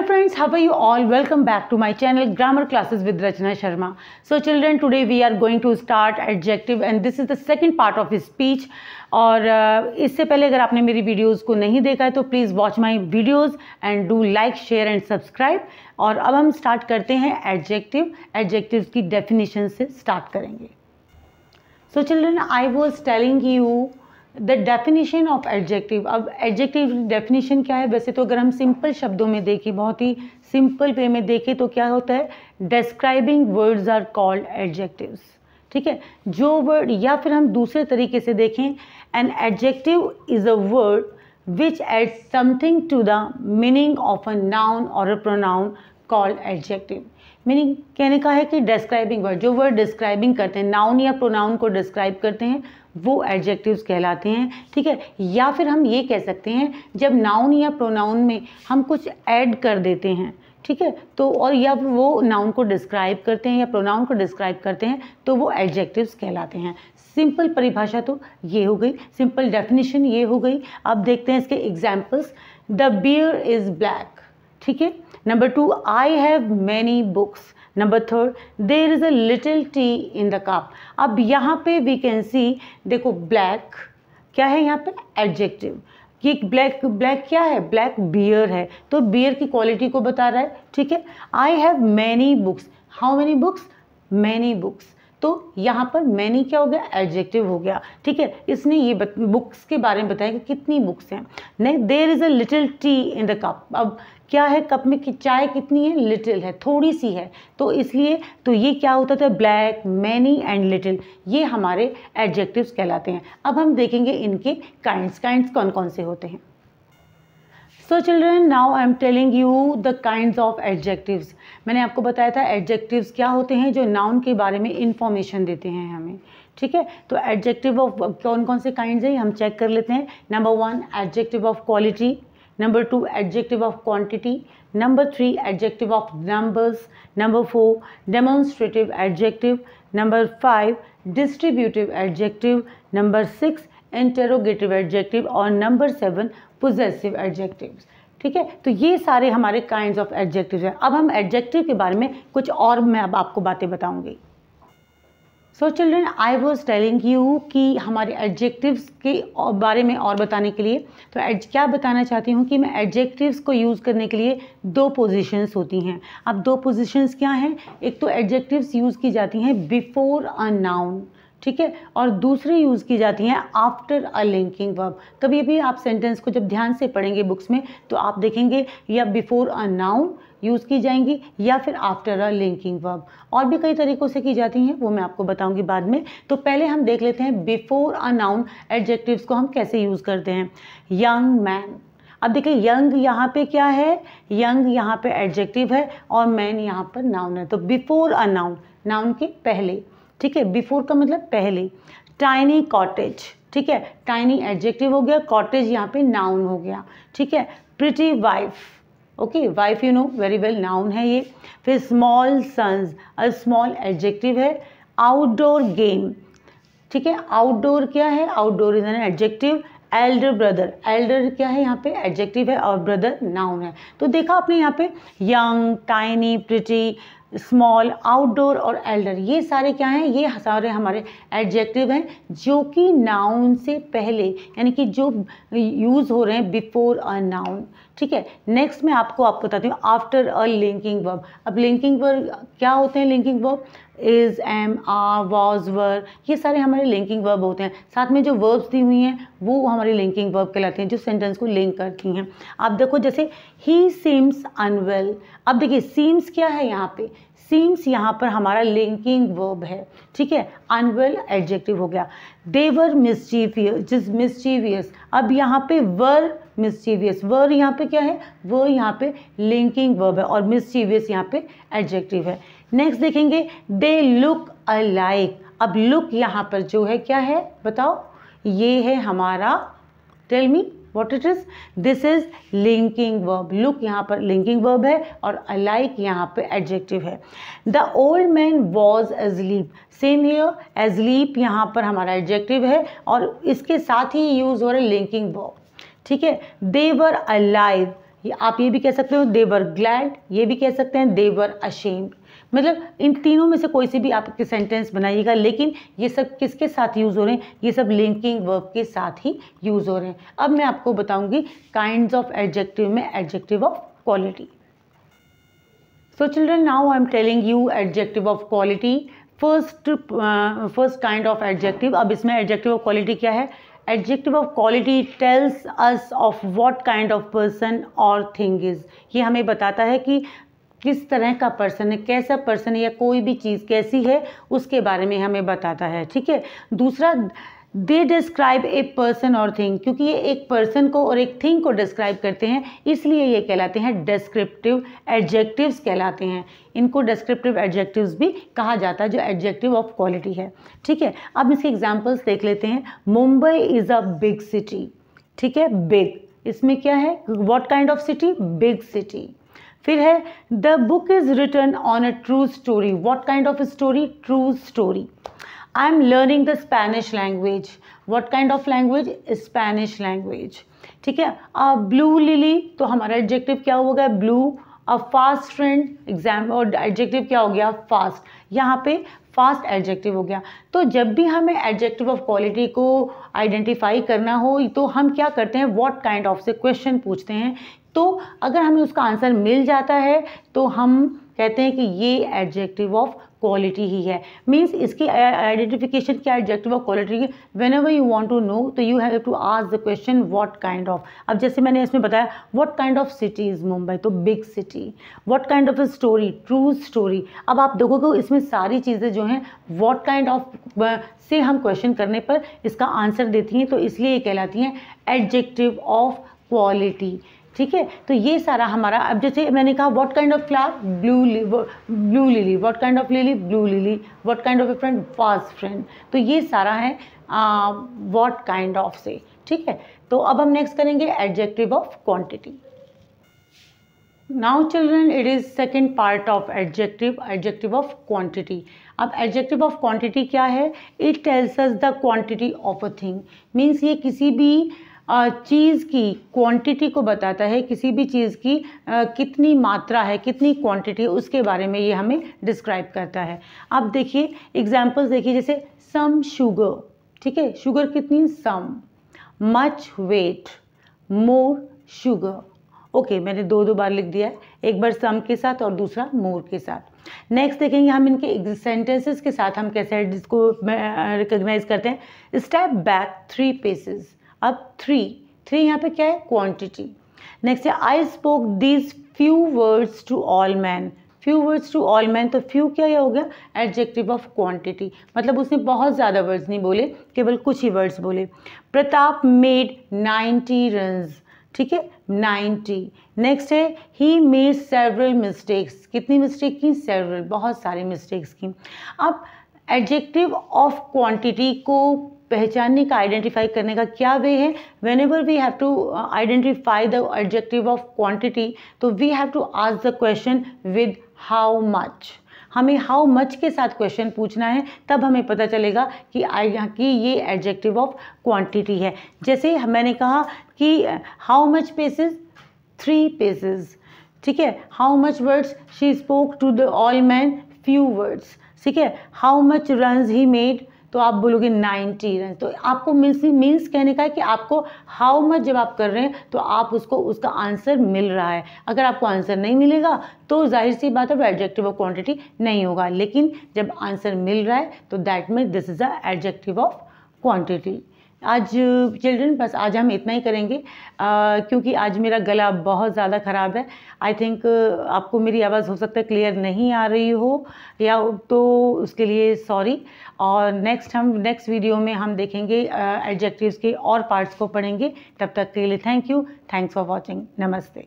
friends, how are you all? Welcome back to my channel Grammar Classes with Rachna Sharma. So children, today we are going to start adjective and this is the second part of his speech. और इससे पहले अगर आपने मेरी videos को नहीं देखा है तो please watch my videos and do like share and subscribe. और अब हम स्टार्ट करते हैं एडजेक्टिव्स की डेफिनेशन से स्टार्ट करेंगे। So children, I was telling you the definition of adjective. अब एडजेक्टिव डेफिनेशन क्या है? वैसे तो अगर हम सिंपल शब्दों में देखें, बहुत ही सिंपल वे में देखें तो क्या होता है, describing words are called adjectives. ठीक है, जो वर्ड, या फिर हम दूसरे तरीके से देखें, an adjective is a word which adds something to the meaning of a noun और a pronoun called adjective. Meaning कहने का है कि डिस्क्राइबिंग वर्ड, जो वर्ड डिस्क्राइबिंग करते हैं, नाउन या प्रोनाउन को डिस्क्राइब करते हैं, वो एडजेक्टिव्स कहलाते हैं। ठीक है, या फिर हम ये कह सकते हैं जब नाउन या प्रोनाउन में हम कुछ ऐड कर देते हैं, ठीक है, तो और या वो नाउन को डिस्क्राइब करते हैं या प्रोनाउन को डिस्क्राइब करते हैं तो वो एडजेक्टिव्स कहलाते हैं। सिंपल परिभाषा तो ये हो गई, सिंपल डेफिनेशन ये हो गई। अब देखते हैं इसके examples. The bear is black. ठीक है। Number 2, I have many books. Number 3, there is a little tea in the cup. अब यहाँ पे वी कैन सी, देखो ब्लैक क्या है यहाँ पे, एडजेक्टिव। ये ब्लैक क्या है, ब्लैक बियर है, तो बियर की क्वालिटी को बता रहा है। ठीक है। आई have many books. How many books? Many books. तो यहाँ पर मैनी क्या हो गया, एडजेक्टिव हो गया। ठीक है, इसने ये बुक्स के बारे में बताया कि कितनी बुक्स हैं। नहीं, there is a little tea in the cup. अब क्या है, कप में चाय कितनी है, लिटिल है, थोड़ी सी है, तो इसलिए तो ये क्या होता था, ब्लैक, मैनी एंड लिटिल, ये हमारे एडजेक्टिव्स कहलाते हैं। अब हम देखेंगे इनके काइंड्स कौन कौन से होते हैं। So children, now I am telling you the kinds of adjectives. मैंने आपको बताया था एडजेक्टिव्स क्या होते हैं, जो नाउन के बारे में इंफॉर्मेशन देते हैं हमें। ठीक है, तो एडजेक्टिव ऑफ कौन कौन से काइंड्स हैं हम चेक कर लेते हैं। Number 1, adjective of quality. Number 2, adjective of quantity. Number 3, adjective of numbers. Number 4, demonstrative adjective. Number 5, distributive adjective. Number 6, interrogative adjective. और number 7, possessive adjectives. ठीक है, तो ये सारे हमारे kinds of adjectives हैं। अब हम adjective के बारे में कुछ और मैं अब आपको बातें बताऊंगी। So children, I was telling you कि हमारे एडजेक्टिव्स के बारे में और बताने के लिए तो क्या बताना चाहती हूँ कि मैं एडजेक्टिव्स को यूज़ करने के लिए 2 पोजीशंस होती हैं। अब 2 पोजीशंस क्या हैं? एक तो एडजेक्टिव्स यूज़ की जाती हैं बिफोर अ नाउन, ठीक है, और दूसरी यूज़ की जाती हैं आफ्टर अ लिंकिंग वर्ब। कभी भी आप सेंटेंस को जब ध्यान से पढ़ेंगे बुक्स में तो आप देखेंगे या बिफोर अ नाउन यूज़ की जाएंगी या फिर आफ्टर अ लिंकिंग वर्ब। और भी कई तरीक़ों से की जाती हैं, वो मैं आपको बताऊंगी बाद में। तो पहले हम देख लेते हैं बिफोर अ नाउन एडजेक्टिव्स को हम कैसे यूज़ करते हैं। Young man. अब देखिए, यंग यहाँ पे क्या है, यंग यहाँ पे एडजेक्टिव है और मैन यहाँ पर नाउन है। तो बिफोर अ नाउन, नाउन के पहले। ठीक है, बिफोर का मतलब पहले। Tiny cottage. ठीक है, टाइनी एडजेक्टिव हो गया, कॉटेज यहाँ पे नाउन हो गया। ठीक है। Pretty wife. Okay, wife you know very well, noun है ये। फिर small sons, a small adjective है। Outdoor game. ठीक है, आउटडोर क्या है, outdoor is an adjective. Elder brother, elder क्या है यहाँ पे, एडजेक्टिव है और ब्रदर नाउन है। तो देखा आपने यहाँ पे young, tiny, pretty, small, outdoor और एल्डर, ये सारे क्या हैं, ये सारे हमारे एडजेक्टिव हैं जो कि नाउन से पहले, यानी कि जो यूज़ हो रहे हैं बिफोर अ नाउन। ठीक है। नेक्स्ट मैं आपको बताती हूँ आफ्टर अ लिंकिंग वर्ब। अब लिंकिंग वर्ब क्या होते हैं, linking verb is, am, are, was, were, ये सारे हमारे लिंकिंग वर्ब होते हैं। साथ में जो वर्ब्स दी हुई हैं वो हमारी लिंकिंग वर्ब कहलाती हैं, जो सेंटेंस को लिंक करती हैं। आप देखो जैसे ही सीम्स अनवेल। अब देखिए सीम्स क्या है यहाँ पे, सीम्स यहाँ पर हमारा लिंकिंग वर्ब है। ठीक है, अनवेल एडजेक्टिव हो गया। दे वर मिस्चीवियस, जिस मिस्चीवियस, अब यहाँ पे वर मिस्चीवियस, वर यहाँ पे क्या है, वो यहाँ पे लिंकिंग वर्ब है और मिस्चीवियस यहाँ पे एडजेक्टिव है। नेक्स्ट देखेंगे, दे लुक अलाइक। अब लुक यहाँ पर जो है क्या है बताओ, ये है हमारा, tell me what it is, this is linking verb. Look यहाँ पर लिंकिंग वर्ब है और अलाइक यहाँ पे एडजेक्टिव है। The old man was asleep, same here, asleep यहाँ पर हमारा एडजेक्टिव है और इसके साथ ही यूज हो रहा है लिंकिंग वर्ब। ठीक है। दे वर अलाइव, आप ये भी कह सकते हो दे वर ग्लैड, ये भी कह सकते हैं दे वर अशेम्ड। मतलब इन तीनों में से कोई सी भी आप सेंटेंस बनाइएगा, लेकिन ये सब किसके साथ यूज़ हो रहे हैं, ये सब लिंकिंग वर्ब के साथ ही यूज़ हो रहे हैं। अब मैं आपको बताऊंगी काइंड्स ऑफ एडजेक्टिव में adjective of quality. So children, now I am telling you adjective of quality. First kind of adjective. अब इसमें adjective of quality क्या है? Adjective of quality tells us of what kind of person or thing is. ये हमें बताता है कि किस तरह का पर्सन है, कैसा पर्सन है, या कोई भी चीज़ कैसी है उसके बारे में हमें बताता है। ठीक है। दूसरा, दे डिस्क्राइब ए पर्सन और थिंग, क्योंकि ये एक पर्सन को और एक थिंग को डिस्क्राइब करते हैं, इसलिए ये कहलाते हैं डिस्क्रिप्टिव एडजेक्टिव्स कहलाते हैं। इनको डिस्क्रिप्टिव एडजेक्टिव्स भी कहा जाता है, जो एडजेक्टिव ऑफ क्वालिटी है। ठीक है। अब इसके एग्जांपल्स देख लेते हैं। Mumbai is a big city. ठीक है, बिग, इसमें क्या है, what kind of city, big city. फिर है the book is written on a true story, what kind of story, true story. I am learning the Spanish language. What kind of language? Spanish language. ठीक है। Blue lily, तो हमारा adjective क्या हो गया, blue. A fast friend, exam, और adjective क्या हो गया, फास्ट। यहाँ पे फास्ट एडजेक्टिव हो गया। तो जब भी हमें एडजेक्टिव ऑफ क्वालिटी को आइडेंटिफाई करना हो तो हम क्या करते हैं, व्हाट काइंड ऑफ से क्वेश्चन पूछते हैं। तो अगर हमें उसका आंसर मिल जाता है तो हम कहते हैं कि ये एडजेक्टिव ऑफ क्वालिटी ही है। मीन्स इसकी आइडेंटिफिकेशन क्या एडजेक्टिव ऑफ क्वालिटी की, whenever you want to know तो you have to ask the question what kind of. अब जैसे मैंने इसमें बताया what kind of city is Mumbai, तो big city. What kind of story, true story. अब आप देखोगे इसमें सारी चीज़ें जो हैं व्हाट काइंड ऑफ से हम क्वेश्चन करने पर इसका आंसर देती हैं, तो इसलिए ये कहलाती हैं एडजेक्टिव ऑफ क्वालिटी। ठीक है। तो ये सारा हमारा, अब जैसे मैंने कहा what kind of flower, blue lily. What kind of lily, blue lily. What kind of A friend, fast friend. तो ये सारा है व्हाट काइंड ऑफ से। ठीक है। तो अब हम नेक्स्ट करेंगे adjective of quantity. Now children, it is second part of adjective of quantity. अब एडजेक्टिव ऑफ क्वांटिटी क्या है, it tells us the quantity of a thing. Means ये किसी भी चीज़ की क्वांटिटी को बताता है, किसी भी चीज़ की कितनी मात्रा है, कितनी क्वांटिटी है, उसके बारे में ये हमें डिस्क्राइब करता है। अब देखिए एग्जांपल्स देखिए, जैसे सम शुगर। ठीक है, शुगर कितनी, some. Much weight, more sugar. Okay, मैंने दो बार लिख दिया है, एक बार सम के साथ और दूसरा मोर के साथ। नेक्स्ट देखेंगे हम इनके सेंटेंसेस के साथ हम कैसे इसको रिकॉग्नाइज करते हैं। Step back 3 paces. अब 3 यहाँ पे क्या है, क्वांटिटी। नेक्स्ट है I spoke these few words to all man. Few words to all man, तो फ्यू क्या हो गया, एडजेक्टिव ऑफ क्वांटिटी। मतलब उसने बहुत ज़्यादा वर्ड्स नहीं बोले, केवल कुछ ही वर्ड्स बोले। Pratap made 90 runs. ठीक है, 90। नेक्स्ट है ही मेड सेवरल मिस्टेक्स। कितनी मिस्टेक की, सेवरल, बहुत सारी मिस्टेक्स की। अब एडजेक्टिव ऑफ क्वांटिटी को पहचानने का, आइडेंटिफाई करने का क्या वे है, whenever we have to identify the adjective of quantity, तो we have to ask the question with how much. हमें हाउ मच के साथ क्वेश्चन पूछना है, तब हमें पता चलेगा कि ये एडजेक्टिव ऑफ क्वांटिटी है। जैसे मैंने कहा कि हाउ मच पेसेस, 3 पेसेस। ठीक है, how much words she spoke to the all man, few words. ठीक है, how much runs he made, तो आप बोलोगे 90 रन। तो आपको मीन्स कहने का है कि आपको हाउ मच जब आप कर रहे हैं तो आप उसका आंसर मिल रहा है। अगर आपको आंसर नहीं मिलेगा तो जाहिर सी बात है वो एडजेक्टिव ऑफ क्वांटिटी नहीं होगा, लेकिन जब आंसर मिल रहा है तो that means this is a adjective of quantity. आज चिल्ड्रन बस आज हम इतना ही करेंगे, क्योंकि आज मेरा गला बहुत ज़्यादा ख़राब है। आई थिंक आपको मेरी आवाज़ हो सकता है क्लियर नहीं आ रही हो, या तो उसके लिए सॉरी। और नेक्स्ट वीडियो में हम देखेंगे एडजेक्टिव्स के और पार्ट्स को पढ़ेंगे। तब तक के लिए thank you, thanks for watching, नमस्ते।